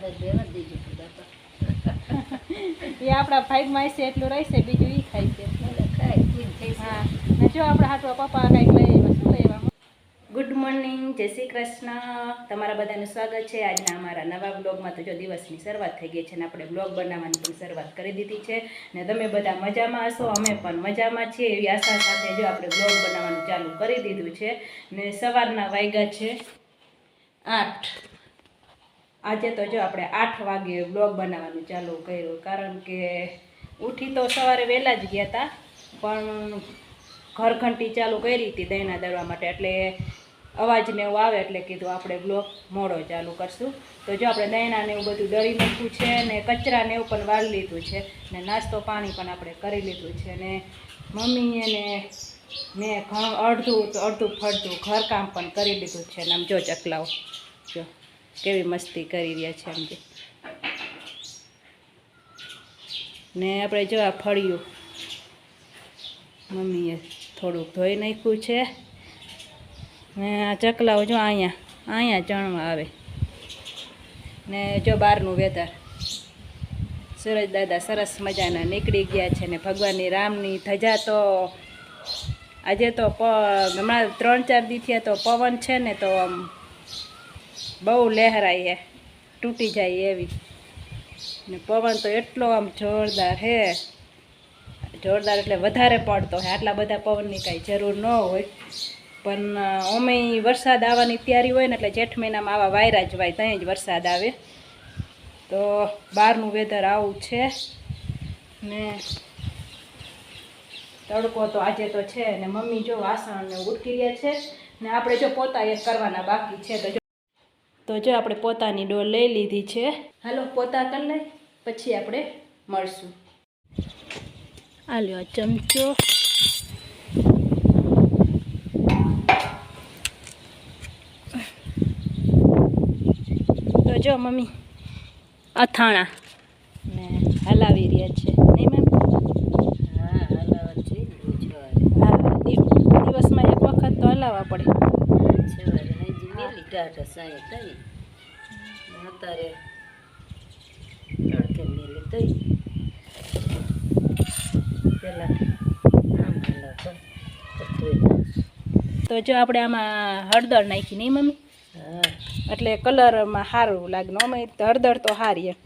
એ આપણા ભાગમાં છે એટલું રહેશે, બીજું ઈ ખાય છે. હા, ને જો આપણા હાથમાં પપ્પા કંઈક લઈ આવ્યા. શું લઈ આવ્યા? ગુડ મોર્નિંગ, જય શ્રી કૃષ્ણ. તમારા બધાનું સ્વાગત છે આજના અમારા નવા બ્લોગમાં. તો જો દિવસની શરૂઆત થઈ ગઈ છે ને આપણે બ્લોગ બનાવવાની પણ શરૂઆત કરી દીધી છે ને તમે બધા મજામાં હશો, અમે પણ મજામાં છીએ એવી આશા સાથે જો આપણે બ્લોગ બનાવવાનું ચાલુ કરી દીધું છે ને સવારના વાગ્યા છે 8. આજે તો જો આપણે 8 વાગે બ્લોગ બનાવવાનું ચાલુ કર્યું, કારણ કે ઉઠી તો સવારે વહેલા જ ગયા હતા, પણ ઘર ઘંટી ચાલુ કરી હતી દહીંના દળવા માટે, એટલે અવાજને એવું આવે એટલે કીધું આપણે બ્લોગ મોડો ચાલુ કરશું. તો જો આપણે દહીંનાને એવું બધું દળી નાખ્યું છે ને કચરાને એવું પણ વાળી લીધું છે ને નાસ્તો પાણી પણ આપણે કરી લીધું છે ને મમ્મીએ ને મેં અડધું ફળતું ઘરકામ પણ કરી લીધું છે ને આમ જો ચકલાઓ જો કેવી મસ્તી કરી રહ્યા છે આમ જો. ને આપણે જો આ ફળિયું મમ્મીએ થોડુંક ધોઈ નાખ્યું છે ને આ ચકલાઓ જો અહીંયા ચણવા આવે ને જો બહારનું વેધર સૂરજ દાદા સરસ મજાના નીકળી ગયા છે ને ભગવાનની રામની ધજા તો આજે તો હમણાં 3-4 દી થયા તો પવન છે ને તો આમ બહુ લહેરાઈ હે, તૂટી જાય એવી ને પવન તો એટલો આમ જોરદાર હે, જોરદાર એટલે વધારે પડતો હે. આટલા બધા પવનની કાંઈ જરૂર ન હોય, પણ અમે વરસાદ આવવાની તૈયારી હોય ને એટલે જેઠ મહિનામાં આવા વાયરા જ વાય ત્યાં જ વરસાદ આવે. તો બહારનું વેધર આવું છે ને તડકો તો આજે તો છે ને મમ્મી જો વાસણને ઉટકી રહ્યા છે ને આપણે જો પોતા એક કરવાના બાકી છે. તો જો આપણે પોતાની ડોલ લઈ લીધી છે, હાલો પોતા કરી લઈ પછી આપણે મળશું. આ લ્યો ચમચો, તો જો મમ્મી અથાણા ને હલાવી રહ્યા છે નહીં મમ્મી? હા હલાવવા છે, દિવસમાં એક વખત તો હલાવવા પડે. અત્યારે તડકે મેલી થઈ તો જો આપણે આમાં હળદર નાખી નહીં મમ્મી? એટલે કલરમાં સારું લાગે ને અમે હળદર તો સારી એમ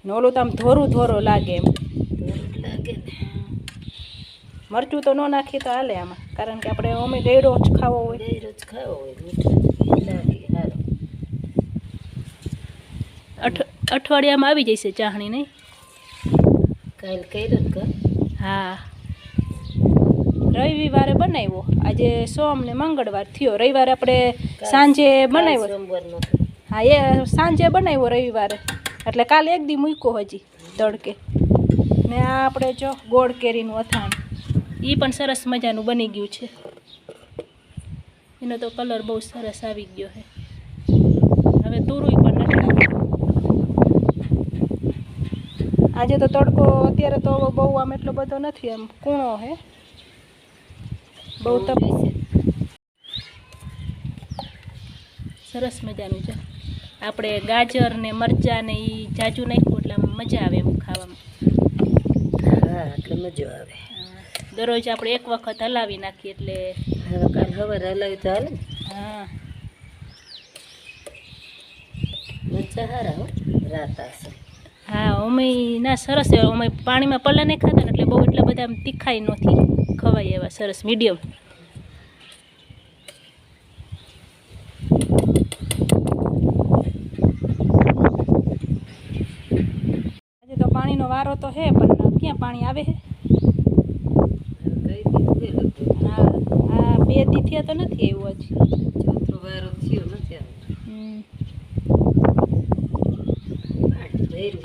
ને ઓલું તો આમ ધોરું લાગે એમ લાગે ને. મરચું તો ન નાખીએ તો હાલે આમાં, કારણ કે આપણે અમે ગળ્યો જ ખાવો હોય. અઠવાડિયામાં આવી જશે ચાહણી નહીં? કાલ કર્યો. હા રવિવારે બનાવ્યો, આજે સોમ ને મંગળવાર થયો, રવિવારે આપણે સાંજે બનાવ્યો. હા એ સાંજે બનાવ્યો રવિવારે, એટલે કાલે એક દી મૂક્યો હજી તડકે. ને આ આપણે જો ગોળ કેરીનું અથાણું એ પણ સરસ મજાનું બની ગયું છે, એનો તો કલર બહુ સરસ આવી ગયો છે. હવે તુરુઈ પણ નથી. આજે તો તડકો અત્યારે તો બહુ આમ એટલો બધો નથી, આમ કૂણો હે, બહુ તપ સરસ મજાનું છે. આપણે ગાજર ને મરચાં ને એ જાજુ નાખ્યું એટલે મજા આવે એમ ખાવામાં. હા એટલે મજા આવે. દરરોજ આપણે એક વખત હલાવી નાખીએ એટલે કાલ સવારે હલાવી તો હાલે. હા મરચાં સારા હો રાત હશે. હા અમે ના સરસ એવા અમે પાણીમાં પલ્લા નહીં ખાતા ને એટલે બહુ એટલા બધા તીખાઈ નથી, ખવાય એવા સરસ મીડિયમ. આજે તો પાણીનો વારો તો હે, પણ ક્યાં પાણી આવે હે? હા આ 2 દી થયા તો નથી આવ્યું હજી. ચોથો વારો થયો નથી આવ્યો.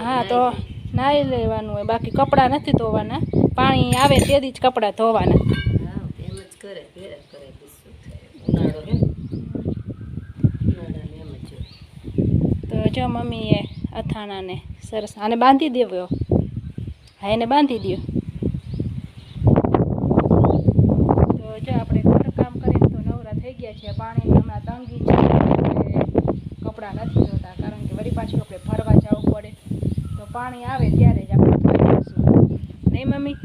હા તો નાહી લેવાનું હોય, બાકી કપડાં નથી ધોવાના, પાણી આવે તેથી જ કપડાં ધોવાના. એમ જ કરે ઉનાળો હે, ઉનાળાને એમ જ. તો જો મમ્મીએ અથાણાને સરસ આને બાંધી દેવો. હા એને બાંધી દો. તો જો આપણે ઘર કામ કરીને તો નવરા થઈ ગયા છે, પાણીની હમણાં તંગી છે, કપડાં નથી ધોતા કારણ કે વળી પાછું પાછું આપણે ભરવા જવું પડે, તો પાણી આવે ત્યારે જ આપણે ભરીશું નહીં મમ્મી?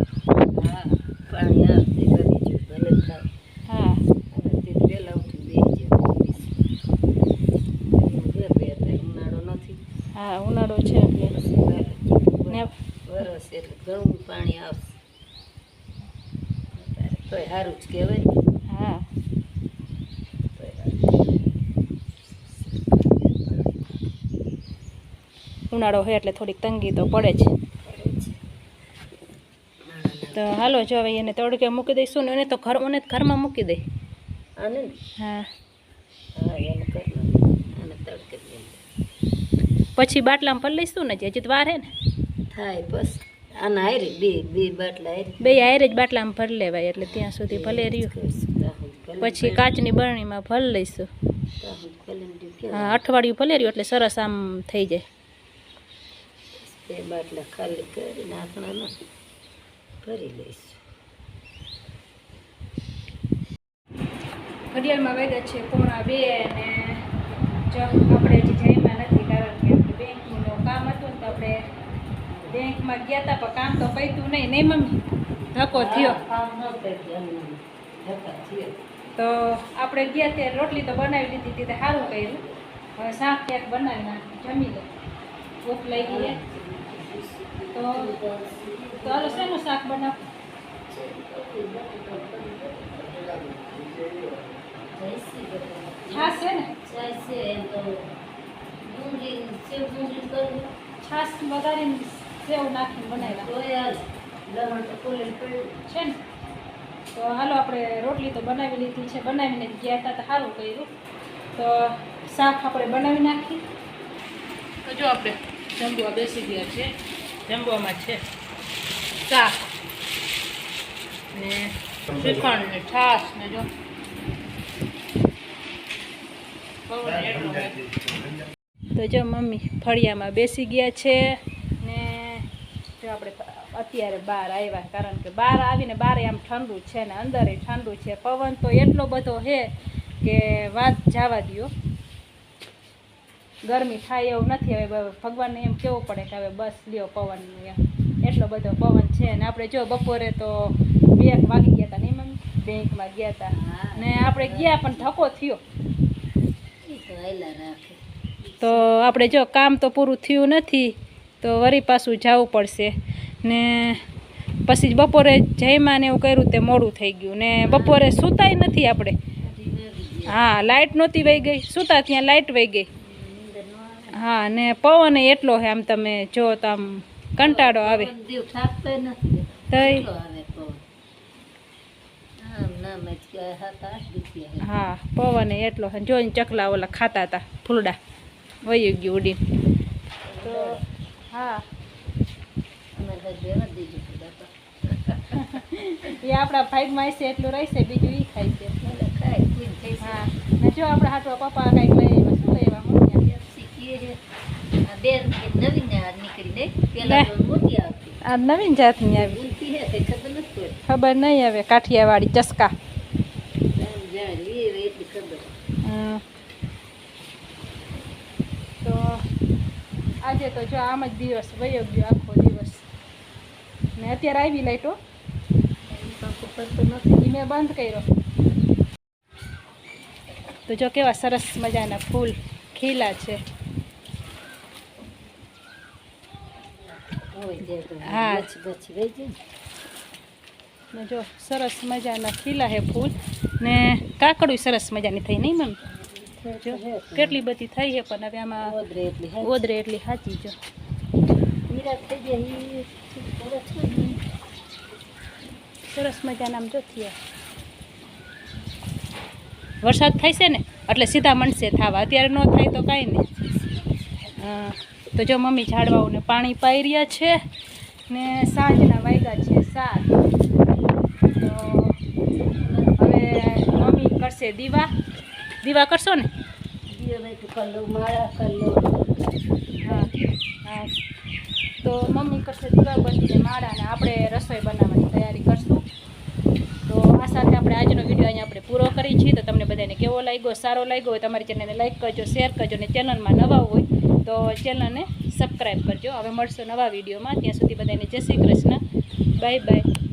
હા, પાણી આવશે બીજું ભલે થાય. હા તે પહેલાં ઉઠી બેસી ઉનાળો નથી. હા ઉનાળો છે એટલે ને વરસ એટલે ઘણું પાણી આવશે તોય સારું જ કહેવાય. હા ઉનાળો હોય એટલે થોડીક તંગી તો પડે જ. તો હાલો જો હવે એને તડકે મૂકી દઈશું ને એને તો ઘરમાં મૂકી દઈ. આને હા હા એને કરી આને તડકે પછી બાટલામાં ભરી લઈશું ને હજી તો વાર હે ને થાય બસ. આના હારી બે બાટલા હારી બે હારે જ બાટલામાં ભરી લેવાય એટલે ત્યાં સુધી ભલે રહ્યું. પછી કાચની બરણીમાં ભરી લઈશું. હા અઠવાડિયું ભલે રહ્યું એટલે સરસ આમ થઈ જાય. બે બાટલા ખાલી કરી નાખણા ભરી લઈશું. ઘડિયાળમાં વાગ્યા છે 1:45 અને જો આપણે હજી જઈમાં નથી કારણ કે આપણે બેંકનું કામ હતું ને તો આપણે બેંકમાં ગયા હતા પણ કામ તો પૈતું નહીં મમ્મી? ધક્કો થયો તો આપણે ગયા ત્યારે રોટલી તો બનાવી લીધી હતી, સારું કર્યું. હવે શાક ક્યાંક બનાવી નાખી જમી લે, ભૂખ લઈ ગઈ. તો હાલો શેનું શાક બનાવ? છાશ છે ને? છાશ વગાડીને સેવ નાખીને બનાવ્યા છે ને. તો હાલો આપણે રોટલી તો બનાવી લીધી છે, બનાવીને ગયા હતા તો સારું કર્યું. તો શાક આપણે બનાવી નાખી. તો જો આપણે જમવા બેસી ગયા છે. જમવામાં છે શાક ને શ્રીખંડ ને છાશ ને જો તો જો મમ્મી ફળિયામાં બેસી ગયા છે ને જો આપણે અત્યારે બહાર આવ્યા કારણ કે બહાર આવીને બારે આમ ઠંડુ છે ને અંદર ઠંડુ છે. પવન તો એટલો બધો છે કે વાત જવા દ્યો, ગરમી થાય એવું નથી. હવે ભગવાનને એમ કહેવું પડે કે હવે બસ લ્યો પવનનું, એમ એટલો બધો પવન છે. ને આપણે જો બપોરે તો 2 વાગી ગયા હતા નહીં મમ્મી? બેંકમાં ગયા હતા ને આપણે ગયા પણ ધક્કો થયો. તો આપણે જો કામ તો પૂરું થયું નથી તો વળી પાછું જવું પડશે ને પછી બપોરે જઈમાં ને એવું કર્યું તે મોડું થઈ ગયું ને બપોરે સૂતાય નથી આપણે. હા લાઇટ નહોતી વહી ગઈ, સૂતા ત્યાં લાઇટ વહી ગઈ. હા ને પવન એટલો છે આમ તમે જો તો આમ કંટાળો આવે. હા પવન એટલો છે. જોઈને ચકલા ઓલા ખાતા હતા ફૂલડા, વહી ગયું ઉડીને. તો હા એ આપણા ભાગમાં હશે એટલું રહેશે, બીજું એ ખાય છે. હા ને જો આપણે હાટવા પપ્પા કંઈક લઈ આવ્યા. શું લઈ આવ્યા? આ નવીન જાતની આવી, ખબર નહીં હવે. કાઠિયાવાડી ચસ્કા. તો આજે તો જો આમ જ દિવસ વયો ગયો, આખો દિવસ. ને અત્યારે આવી લાઈટો મેં બંધ કર્યો. તો જો કેવા સરસ મજાના ફૂલ ખીલા છે. હા ને જો સરસ મજાના ખીલા હે ફૂલ ને કાકડું સરસ મજાની થઈ નહીં મમ્મી? જો કેટલી બધી થઈ છે પણ હવે આમાં ઓદરે એટલી સાચી. જો સરસ મજાના આમ જો થયા. વરસાદ થાય છે ને એટલે સીધા મનસે થવા, અત્યારે ન થાય તો કાંઈ નહીં. તો જો મમ્મી ઝાડવાઓને પાણી પાઈ રહ્યા છે ને સાંજના વાગ્યા છે 7. તો હવે મમ્મી કરશે દીવા કરશો ને? હા હા તો મમ્મી કરશે દીવાબત્તીને માળા ને આપણે રસોઈ બનાવવાની તૈયારી કરશું. તો આ સાથે આપણે આજનો વિડીયો અહીંયા આપણે પૂરો કરી છીએ. તો તમને બધાને કેવો લાગ્યો, સારો લાગ્યો હોય તમારી ચેનલને લાઈક કરજો, શેર કરજો ને ચેનલમાં નવા હોય તો ચેનલને સબસ્ક્રાઈબ કરજો. હવે મળશો નવા વિડીયોમાં. ત્યાં સુધી બધાને જય શ્રી કૃષ્ણ. Bye bye.